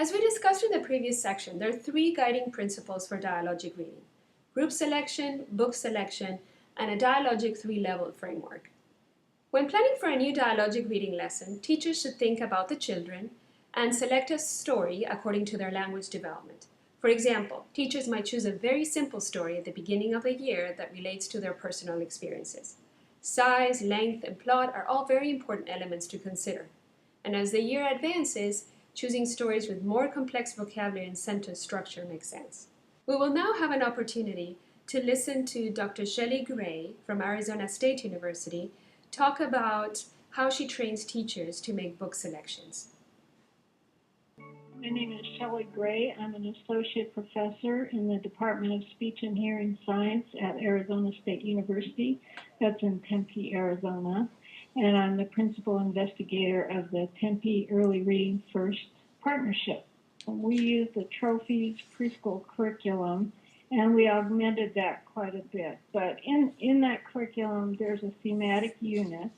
As we discussed in the previous section, there are three guiding principles for dialogic reading: group selection, book selection, and a dialogic three-level framework. When planning for a new dialogic reading lesson, teachers should think about the children and select a story according to their language development. For example, teachers might choose a very simple story at the beginning of the year that relates to their personal experiences. Size, length, and plot are all very important elements to consider. And as the year advances, choosing stories with more complex vocabulary and sentence structure makes sense. We will now have an opportunity to listen to Dr. Shelley Gray from Arizona State University talk about how she trains teachers to make book selections. My name is Shelley Gray. I'm an associate professor in the Department of Speech and Hearing Science at Arizona State University. That's in Tempe, Arizona. And I'm the principal investigator of the Tempe Early Reading First Partnership. We use the Trophies preschool curriculum, and we augmented that quite a bit. But in that curriculum, there's a thematic unit.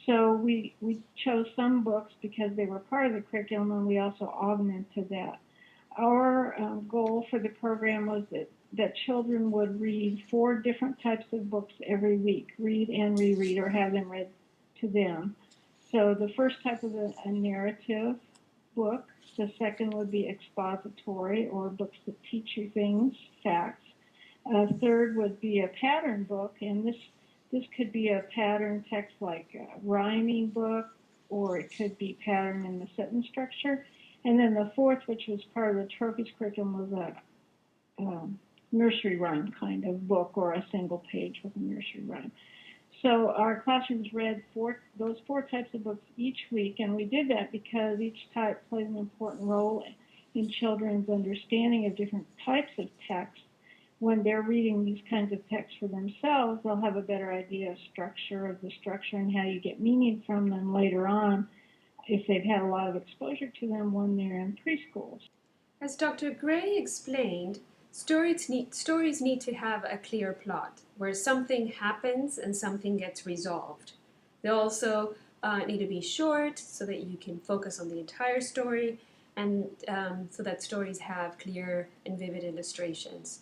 So we chose some books because they were part of the curriculum, and we also augmented that. Our goal for the program was that children would read 4 different types of books every week, read and reread, or have them read to them. So the first type is a narrative book. The second would be expository, or books that teach you things, facts. Third would be a pattern book, and this could be a pattern text like a rhyming book, or it could be pattern in the sentence structure. And then the fourth, which was part of the Trophies curriculum, was a nursery rhyme kind of book, or a single page with a nursery rhyme. So our classrooms read those 4 types of books each week, and we did that because each type plays an important role in children's understanding of different types of text. When they're reading these kinds of texts for themselves, they'll have a better idea of the structure and how you get meaning from them later on if they've had a lot of exposure to them when they're in preschool. As Dr. Gray explained, stories need to have a clear plot, where something happens and something gets resolved. They also need to be short so that you can focus on the entire story, and so that stories have clear and vivid illustrations.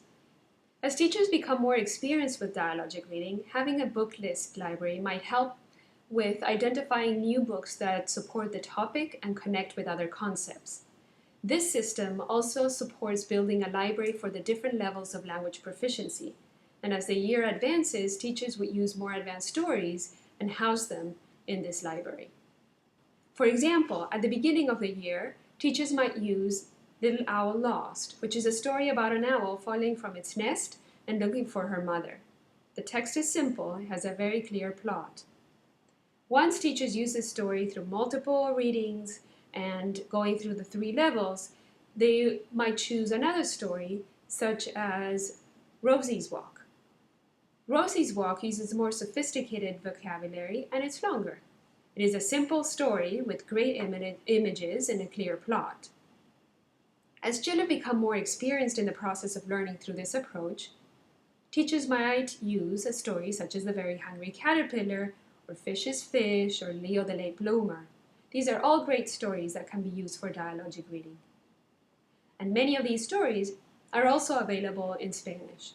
As teachers become more experienced with dialogic reading, having a book list library might help with identifying new books that support the topic and connect with other concepts. This system also supports building a library for the different levels of language proficiency. And as the year advances, teachers would use more advanced stories and house them in this library. For example, at the beginning of the year, teachers might use Little Owl Lost, which is a story about an owl falling from its nest and looking for her mother. The text is simple and has a very clear plot. Once teachers use this story through multiple readings and going through the 3 levels, they might choose another story, such as Rosie's Walk. Rosie's Walk uses more sophisticated vocabulary, and it's longer. It is a simple story with great images and a clear plot. As children become more experienced in the process of learning through this approach, teachers might use a story such as The Very Hungry Caterpillar, or Fish is Fish, or Leo the Late Bloomer. These are all great stories that can be used for dialogic reading. And many of these stories are also available in Spanish.